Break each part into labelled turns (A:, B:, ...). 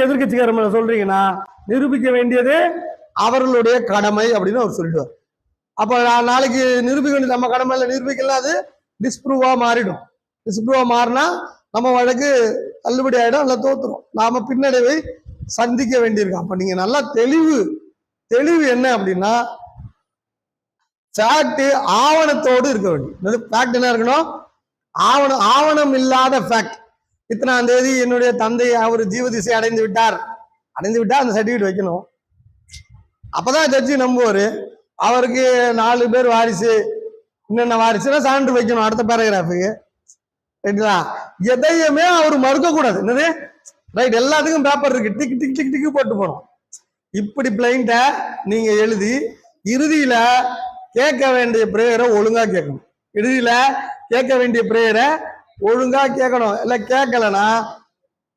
A: எதிர்கட்சிக்காரன் சொல்றீங்கன்னா நிரூபிக்க வேண்டியது அவர்களுடைய கடமை அப்படின்னு அவர் சொல்லிடுவார். அப்ப நாளைக்கு நிரூபிக்க வேண்டியது நம்ம கடமை இல்லை, நிரூபிக்கலாம், அது டிஸ்ப்ரூவா மாறிடும். டிஸ்ப்ரூவா மாறினா நம்ம வழக்கு தள்ளுபடி ஆயிடும், இல்லை தோத்துரும், நாம பின்னடைவை சந்திக்க வேண்டியிருக்கோம். அப்ப நீங்க நல்லா தெளிவு என்ன அப்படின்னா ஃபேக்ட் ஆவணத்தோடு இருக்க வேண்டும். ஃபேக்ட் என்ன இருக்கணும்? ஆவணம் இல்லாத ஃபேக்ட். இத்தனாம் தேதி என்னுடைய தந்தை அவர் ஜீவதிசை அடைந்து விட்டார் அந்த சர்டிபிகேட் வைக்கணும். அப்பதான் ஜட்ஜி நம்புவாரு. அவருக்கு 4 பேர் வாரிசு, என்னென்ன வாரிசுன்னா சான்று வைக்கணும் அடுத்த பேராகிராஃபுக்கு. ரைட்டுங்களா? எதையுமே அவர் மறுக்க கூடாது. என்னது ரைட்? எல்லாத்துக்கும் பேப்பர் இருக்கு, டிக் டிக் டிக் டிக் போட்டு போனோம். இப்படி பிளைண்ட நீங்க எழுதி இறுதியில கேட்க வேண்டிய பிரேயரை ஒழுங்கா கேட்கணும். இறுதியில கேட்க வேண்டிய பிரேயரை ஒழுங்கா கேட்கணும். இல்ல கேட்கலன்னா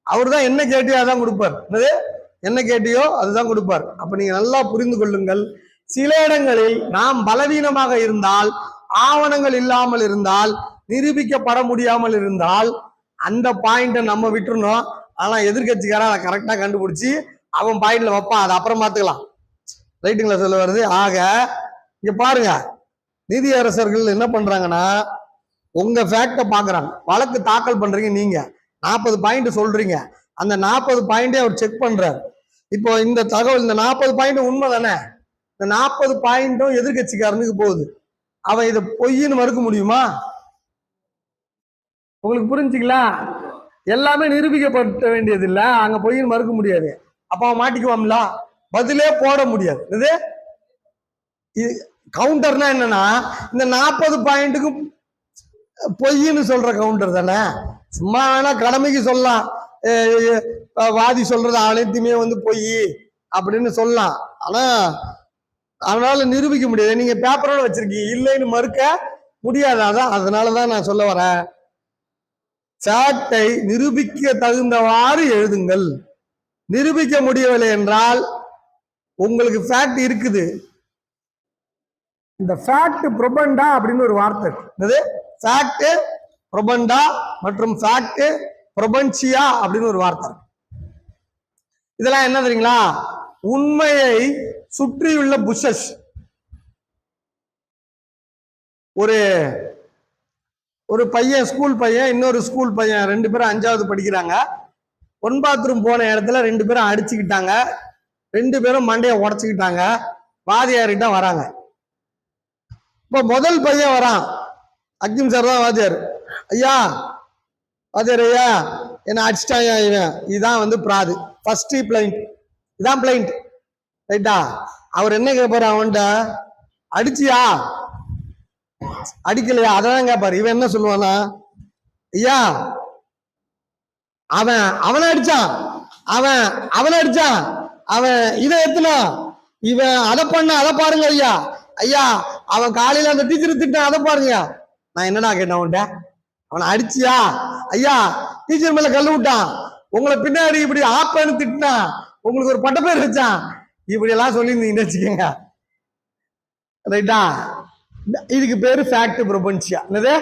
A: அவர் தான் என்ன கேட்டியோ அதான் கொடுப்பார். என்னது என்ன கேட்டியோ அதுதான் கொடுப்பார். அப்ப நீங்க நல்லா புரிந்து கொள்ளுங்கள். சில இடங்களில் நாம் பலவீனமாக இருந்தால், ஆவணங்கள் இல்லாமல் இருந்தால், நிரூபிக்கப்பட முடியாமல் இருந்தால் அந்த பாயிண்ட நம்ம விட்டுறணும். ஆனா எதிர்கட்சிக்காரன் அதை கரெக்டா கண்டுபிடிச்சி அவன் பாயிண்ட்ல வைப்பான், அதை அப்புறம் பார்த்துக்கலாம். ரைட்டுங்களா சொல்ல வருது? ஆக இங்க பாருங்க, நீதியரசர்கள் என்ன பண்றாங்கன்னா உங்க ஃபேக்ட பாக்குறாங்க. வழக்கு தாக்கல் பண்றீங்க, நீங்க 40 பாயிண்ட் சொல்றீங்க, அந்த 40 பாயிண்டே அவர் செக் பண்றாரு. இப்போ இந்த தகவல், இந்த 40 பாயிண்ட் உண்மை தானே? இந்த 40 பாயிண்டும் எதிர்கட்சிக்காரனுக்கு போகுது. அவன் இதை பொய்ன்னு மறுக்க முடியுமா? உங்களுக்கு புரிஞ்சுங்களா? எல்லாமே நிரூபிக்கப்பட வேண்டியது இல்ல, அங்க பொய்ன்னு மறுக்க முடியாது. அப்ப அவன் மாட்டிக்குவான்ல, பதிலே போட முடியாது. இது கவுண்டர்னா என்னன்னா இந்த 40 பாயிண்ட்டுக்கும் பொய்ன்னு சொல்ற கவுண்டர் தானே. சும்மா வேணா கடமைக்கு சொல்லலாம், வாதி சொல்றது அனைத்துமே பொய் அப்படின்னு சொல்லலாம். ஆனா அதனால நிரூபிக்க முடியாது. நீங்க பேப்பரோட வச்சிருக்கீங்க, இல்லைன்னு மறுக்க முடியாது. அதான் அதனாலதான் நான் சொல்ல வரேன், ஃபேக்டை நிரூபிக்க தகுந்தவாறு எழுதுங்கள். நிரூபிக்க முடியவில்லை என்றால் உங்களுக்கு ஃபேக்ட் இருக்குது. இந்த ஃபேக்ட் ப்ரொபண்டா அப்படின்னு ஒரு வார்த்தை இருக்கு. ஃபேக்ட் ப்ரொபண்டா மற்றும் ஃபேக்ட் ப்ரொபன்சியா அப்படின்னு ஒரு வார்த்தை இருக்கு. இதெல்லாம் என்ன தெரியுங்களா? உண்மையை சுற்றியுள்ள புஷஸ். ஒரு பையன், ஸ்கூல் பையன், இன்னொரு ஸ்கூல் பையன், 2 பேரும் 5வது படிக்கிறாங்க. ஒன் பாத்ரூம் போன இடத்துல 2 பேரும் அடிச்சுக்கிட்டாங்க, 2 பேரும் மண்டையை உடச்சுக்கிட்டாங்க. வாதியார்கிட்ட வராங்க. இப்போ முதல் பையன் வரான், அக்கிம் சார் தான் வாத்தியார். ஐயா வாத்தியார், ஐயா என்ன அடிச்சிட்டாங்க இவன், இதுதான் பிராது, ஃபர்ஸ்ட் பிளைண்ட், இதான் பிளைண்ட். ரைட்டா? அவர் என்ன கேட்பாரு அவன்கிட்ட? அடிச்சியா அடிக்கலையா? அதான் கேட்பாரு. இவன் என்ன சொல்லுவானா? ஐயா அவனை அடிச்சான், அவனை அடிச்சான், அவன் இதை எத்தனா, இவன் அதை பண்ண, அதை பாருங்க ஐயா. ஐயா அவன் காலையில அந்த டீச்சர் திட்டான், அதை பாருங்க. நான் என்னடா கேட்டேன் அவன்கிட்ட? அவனை அடிச்சியா? ஐயா டீச்சர் மேல கல்லு விட்டான், உங்களை பின்னாடி இப்படி ஆப்பன்னு திட்டினா, உங்களுக்கு ஒரு பட்ட பேர் வச்சான், இப்படி எல்லாம் சொல்லியிருந்தீங்கன்னு வச்சுக்கோங்க. ரைட்டா? இதுக்கு பேரு ஃபேக்ட் ப்ரொபன்சியா. என்னது?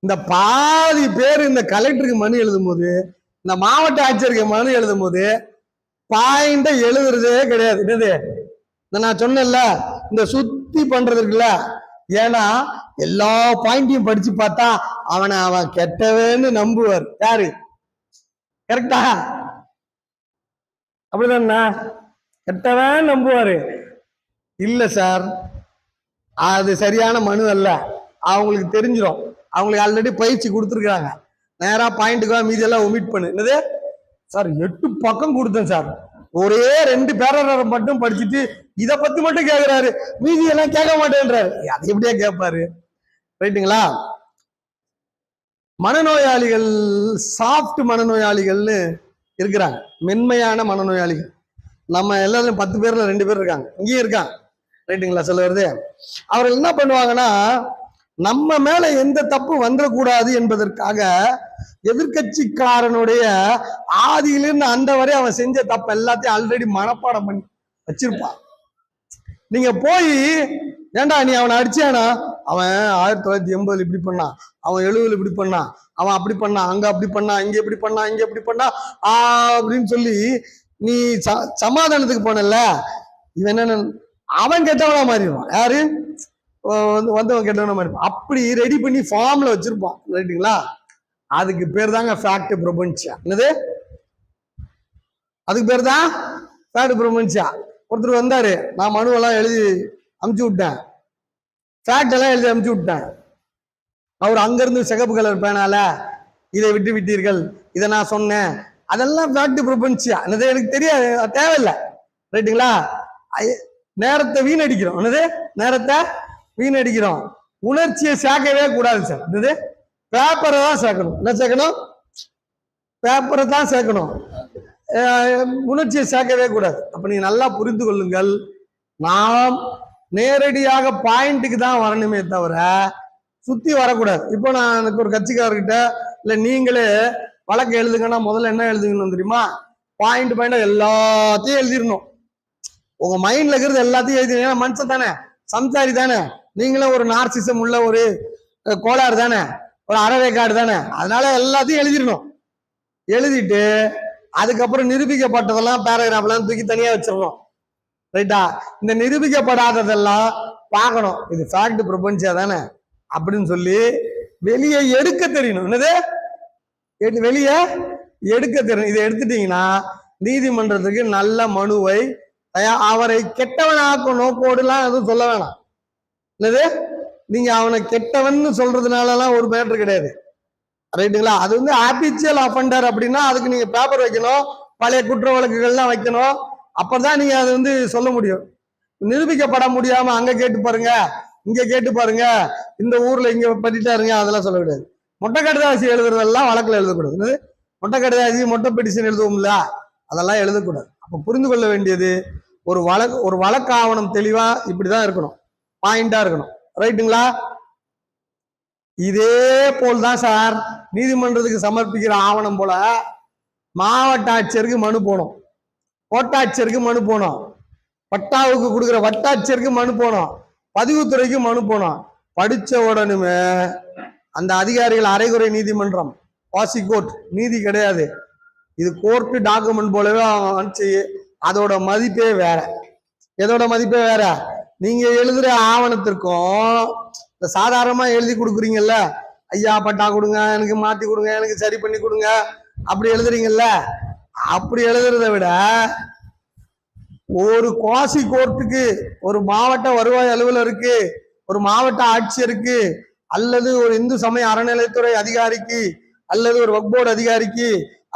A: இந்த பாதி பேர் இந்த கலெக்டருக்கு மனு எழுதும் போது, இந்த மாவட்ட ஆட்சியருக்கு மனு எழுதும் போது பாயிண்ட எழுதுறதே கிடையாது. என்னது? நான் சொன்னேன்ல, இந்த சுத்தி பண்றது இருக்குல்ல. ஏன்னா எல்லா பாயிண்டையும் படிச்சு பார்த்தா அவன் கெட்டவேன்னு நம்புவார். யாரு? கரெக்டா? அப்படிதானா? கெட்டவன் நம்புவாரு. இல்ல சார், அது சரியான மனு அல்ல. அவங்களுக்கு தெரிஞ்சிடும், அவங்களுக்கு ஆல்ரெடி பயிற்சி கொடுத்துருக்காங்க. நேரா பாயிண்ட்டுக்கு மீதியெல்லாம் ஒமிட் பண்ணு. என்னது சார்? 8 பக்கம் கொடுத்தேன் சார், ஒரே 2 பேராகிராஃப் மட்டும் படிச்சுட்டு இதை பத்தி மட்டும் கேட்கிறாரு, மீதி எல்லாம் கேட்க மாட்டேன்றாரு. அதை எப்படியா கேட்பாரு? ரைட்டுங்களா? மனநோயாளிகள், சாஃப்ட் மனநோயாளிகள்னு இருக்கிறாங்க, மென்மையான மனநோயாளிகள். நம்ம எல்லாரும் 10 பேர்ல 2 பேர் இருக்காங்க, இங்கேயும் இருக்காங்க. ரைட்டுங்களா சொல்ல வருது? அவர்கள் என்ன பண்ணுவாங்கன்னா, நம்ம மேல எந்த தப்பு வந்துடக்கூடாது என்பதற்காக எதிர்கட்சிக்காரனுடைய ஆதியிலிருந்து அந்த வரை அவன் செஞ்ச தப்பு எல்லாத்தையும் ஆல்ரெடி மனப்பாடம் பண்ணி வச்சிருப்பான். நீங்க போய் ஏன்டா நீ அவனை அடிச்சானா, அவன் 1980 இப்படி பண்ணான், அவன் 70 இப்படி பண்ணான், அவன் அப்படி பண்ணான், அங்க அப்படி பண்ணான், இங்க இப்படி பண்ணான், இங்க இப்படி பண்ணா அப்படின்னு சொல்லி நீ சமாதானத்துக்கு போனல, இவன் என்ன அவன் கெட்டவனா மாறிடுவான். யாரு வந்தவன் கெட்டவனா மாறிடுவான். அப்படி ரெடி பண்ணி ஃபார்ம்ல வச்சிருப்பான். ரைட்டுங்களா? அதுக்கு பேர் தாங்க ஃபேக்ட் பிரபஞ்சா. என்னது? அதுக்கு பேர் தான் ஃபேக்ட் பிரபஞ்சா. ஒருத்தர் வந்தாரு, நான் மனுவெல்லாம் எழுதி அமுச்சு விட்டேன், ஃபேக்ட் எல்லாம் எழுதி அமுச்சு விட்டேன். அவர் அங்கிருந்து சிகப்பு கலர் பேனால இதை விட்டு விட்டீர்கள், இதை நான் சொன்னேன், அதெல்லாம் ஃபேக்ட் பிரபஞ்சா. என்னது? எனக்கு தெரியாது, தேவையில்லை. ரைட்டுங்களா? நேரத்தை வீணடிக்கிறோம். என்னது? நேரத்தை வீணடிக்கிறோம். உணர்ச்சியை சேர்க்கவே கூடாது சார். என்னது? பேப்பரை தான் சேர்க்கணும். என்ன சேர்க்கணும்? பேப்பரை தான் சேர்க்கணும், உணர்ச்சியை சேர்க்கவே கூடாது. அப்ப நீங்க நல்லா புரிந்து கொள்ளுங்கள், நாம் நேரடியாக பாயிண்ட்டுக்கு தான் வரணுமே தவிர சுத்தி வரக்கூடாது. இப்போ நான் எனக்கு ஒரு கட்சிக்காரர்கிட்ட, இல்ல நீங்களே வழக்கு எழுதுங்கன்னா முதல்ல என்ன எழுதுங்கன்னு தெரியுமா? பாயிண்ட் பாயிண்டா எல்லாத்தையும் எழுதிடணும். உங்க மைண்ட்ல இருக்கிறது எல்லாத்தையும் எழுதினீங்கன்னா மனுஷன் தானே, சம்சாரி தானே, நீங்களும் ஒரு நார்சிசம் உள்ள ஒரு கோளாறு தானே, ஒரு அறவேக்காடு தானே. அதனால எல்லாத்தையும் எழுதிடணும். எழுதிட்டு அதுக்கப்புறம் நிரூபிக்கப்பட்டதெல்லாம் பேராகிராஃப்லாம் தூக்கி தனியா வச்சிடணும். ரைட்டா? இந்த நிரூபிக்கப்படாததெல்லாம் பார்க்கணும், இது ஃபேக்ட் பிரபஞ்சா தானே அப்படின்னு சொல்லி வெளியே எடுக்க தெரியணும். என்னது? வெளியே எடுக்க தெரியணும். இதை எடுத்துட்டீங்கன்னா நீதிமன்றத்துக்கு நல்ல மனுவை அவரை கெட்டவனாக்க நோக்கோடுலாம் எதுவும் சொல்ல வேணாம். என்னது? நீங்க அவனை கெட்டவன் சொல்றதுனாலலாம் ஒரு மேட்ரு கிடையாது. ரைட்டுங்களா? அது வந்து ஆபிஷியல் அஃபண்டர் அப்படின்னா அதுக்கு நீங்க பேப்பர் வைக்கணும், பழைய குற்ற வழக்குகள்லாம் வைக்கணும். அப்பதான் நீங்க அதை வந்து சொல்ல முடியும். நிரூபிக்கப்பட முடியாம அங்க கேட்டு பாருங்க, இங்க கேட்டு பாருங்க, இந்த ஊர்ல இங்க பண்ணிட்டாருங்க, அதெல்லாம் சொல்ல முடியாது. மொட்டை கடிதாசி எழுதுறதெல்லாம் வழக்குல எழுதக்கூடாது. மொட்டை கடிதாசி, மொட்டை பெட்டிஷன் எழுதுவோம்ல, அதெல்லாம் எழுதக்கூடாது. அப்ப புரிந்து கொள்ள வேண்டியது, ஒரு வழக்கு ஆவணம் தெளிவா இப்படிதான் இருக்கணும், பாயிண்டா இருக்கணும். ரைட்டுங்களா? இதே போல்தான் சார் நீதிமன்றத்துக்கு சமர்ப்பிக்கிற ஆவணம் போல மாவட்ட ஆட்சியருக்கு மனு போனோம், கோட்டாட்சியருக்கு மனு போனோம், பட்டாவுக்கு கொடுக்குற வட்டாட்சியருக்கு மனு போனோம், பதிவுத்துறைக்கு மனு போனோம். படிச்ச உடனுமே அந்த அதிகாரிகள் அரைகுறை நீதிமன்றம், வாசி கோர்ட், நீதி கிடையாது, இது கோர்ட்டு டாக்குமெண்ட் போலவே அனுப்பிச்சு, அதோட மதிப்பே வேற. எதோட மதிப்பே வேற? நீங்க எழுதுற ஆவணத்திற்கும் இந்த சாதாரணமா எழுதி கொடுக்குறீங்கல்ல, ஐயா பட்டா கொடுங்க, எனக்கு மாத்தி கொடுங்க, எனக்கு சரி பண்ணி கொடுங்க, அப்படி எழுதுறீங்கல்ல, அப்படி எழுதுறத விட ஒரு குவாசி கோர்ட்டுக்கு, ஒரு மாவட்ட வருவாய் அலுவலருக்கு, ஒரு மாவட்ட ஆட்சியருக்கு, அல்லது ஒரு இந்து சமய அறநிலைத்துறை அதிகாரிக்கு, அல்லது ஒரு வக்ஃப் போர்டு அதிகாரிக்கு,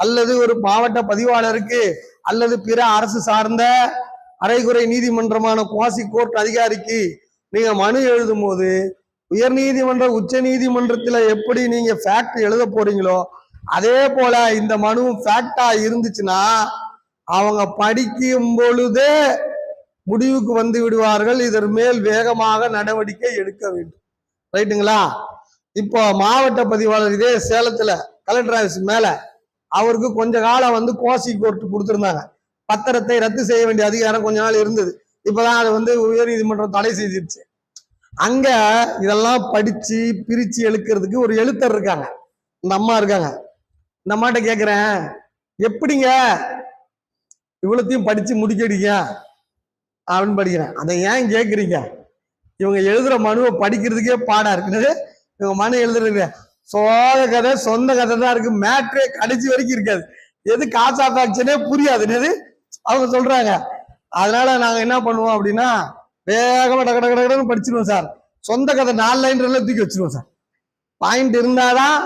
A: அல்லது ஒரு மாவட்ட பதிவாளருக்கு, அல்லது பிற அரசு சார்ந்த அரைகுறை நீதிமன்றமான குவாசி கோர்ட் அதிகாரிக்கு நீங்க மனு எழுதும் போது உயர் நீதிமன்ற உச்ச நீதிமன்றத்துல எப்படி நீங்க ஃபேக்ட் எழுத போறீங்களோ அதே போல இந்த மனு ஃபேக்டா இருந்துச்சுன்னா அவங்க படிக்கும் பொழுதே முடிவுக்கு வந்து விடுவார்கள், இதன் மேல் வேகமாக நடவடிக்கை எடுக்க வேண்டும். ரைட்டுங்களா? இப்போ மாவட்ட பதிவாளர் இதே சேலத்துல கலெக்டர் ஆஃபீஸ் மேல அவருக்கு கொஞ்ச காலம் வந்து கோசி கோர்ட் கொடுத்திருந்தாங்க, பத்திரத்தை ரத்து செய்ய வேண்டிய அதிகாரம் கொஞ்ச நாள் இருந்தது. இப்பதான் அதை வந்து உயர் நீதிமன்றம் தடை செய்திருச்சு. அங்க இதெல்லாம் படிச்சு பிரிச்சு எழுக்கிறதுக்கு ஒரு எழுத்தர் இருக்காங்க, இந்த அம்மா இருக்காங்க. இந்த அம்மாட்ட கேக்குறேன், எப்படிங்க இவ்வளத்தையும் படிச்சு முடிக்கிறீங்க அப்படின்னு படிக்கிறேன். அதை ஏன் கேக்குறீங்க? இவங்க எழுதுற மனுவை படிக்கிறதுக்கே பாடா இருக்குது. இவங்க மனு எழுதுறது சோக கதை, சொந்த கதை தான் இருக்கு, மேட்ரே கடைசி வரைக்கும் இருக்காது, எது காசு ஆஃப் ஆக்ஷனே புரியாது என்னது அவங்க சொல்றாங்க. அதனால நாங்க என்ன பண்ணுவோம் அப்படின்னா வேகமா டக்கு டக்கு டக்குன்னு படிச்சிருவோம் சார். சொந்த கதை 4 லைன் தூக்கி வச்சிருவோம் சார். பாயிண்ட் இருந்தாதான்,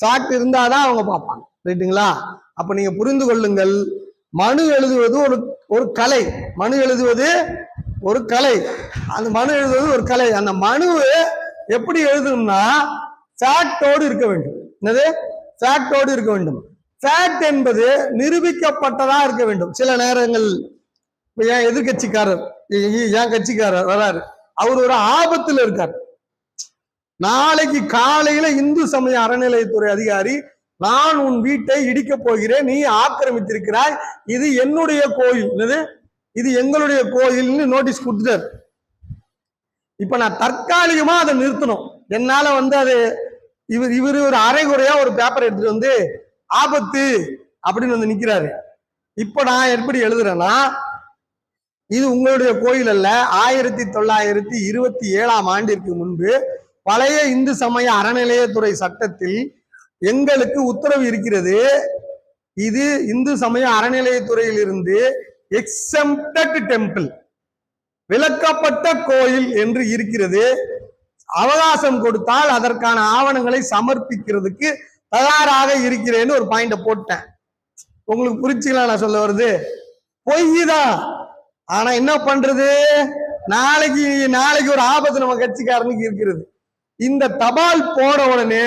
A: ஃபேக்ட் இருந்தாதான் அவங்க பார்ப்பாங்க. ரைட்டுங்களா? அப்ப நீங்க புரிந்து கொள்ளுங்கள், மனு எழுதுவது ஒரு கலை. மனு எழுதுவது ஒரு கலை. அந்த மனு எழுதுவது ஒரு கலை. அந்த மனு எப்படி எழுதணும்னா ஃபேக்டோடு இருக்க வேண்டும். என்னது? ஃபேக்டோடு இருக்க வேண்டும். ஃபேக்ட் என்பது நிரூபிக்கப்பட்டதா இருக்க வேண்டும். சில நேரங்கள் என் எதிர்கட்சிக்காரர், என் கட்சிக்காரர் வராரு, அவர் ஒரு ஆபத்துல இருக்கார். நாளைக்கு காலையில இந்து சமய அறநிலையத்துறை அதிகாரி, நான் உன் வீட்டை இடிக்க போகிறேன், நீ ஆக்கிரமித்திருக்கிறாய், இது என்னுடைய கோயில், என்னது இது எங்களுடைய கோயில்னு நோட்டீஸ் கொடுத்துட்டார். இப்ப நான் தற்காலிகமா அதை நிறுத்தணும். என்னால அது இவர் ஒரு அரைகுறையா ஒரு பேப்பர் எடுத்துட்டு ஆபத்து அப்படின்னு நிக்கிறாரு. இப்ப நான் எப்படி எழுதுறேன்னா, இது உங்களுடைய கோயில் அல்ல. 1927ஆம் ஆண்டிற்கு முன்பு பழைய இந்து சமய அறநிலையத்துறை சட்டத்தில் எங்களுக்கு உத்தரவு இருக்கிறது. இது இந்து சமய அறநிலையத்துறையில் இருந்து எக்ஸம்ப்டட் டெம்பிள், விலக்கப்பட்ட கோயில் என்று இருக்கிறது. அவகாசம் கொடுத்தால் அதற்கான ஆவணங்களை சமர்ப்பிக்கிறதுக்கு தயாராக இருக்கிறேன்னு ஒரு பாயிண்ட போட்டேன். உங்களுக்கு புரிச்சுக்கலாம் நான் சொல்ல வருது? பொய்தான். ஆனா என்ன பண்றது, நாளைக்கு ஒரு ஆபத்து நம்ம கட்சிக்காரனுக்கு இருக்கிறது. இந்த தபால் போன உடனே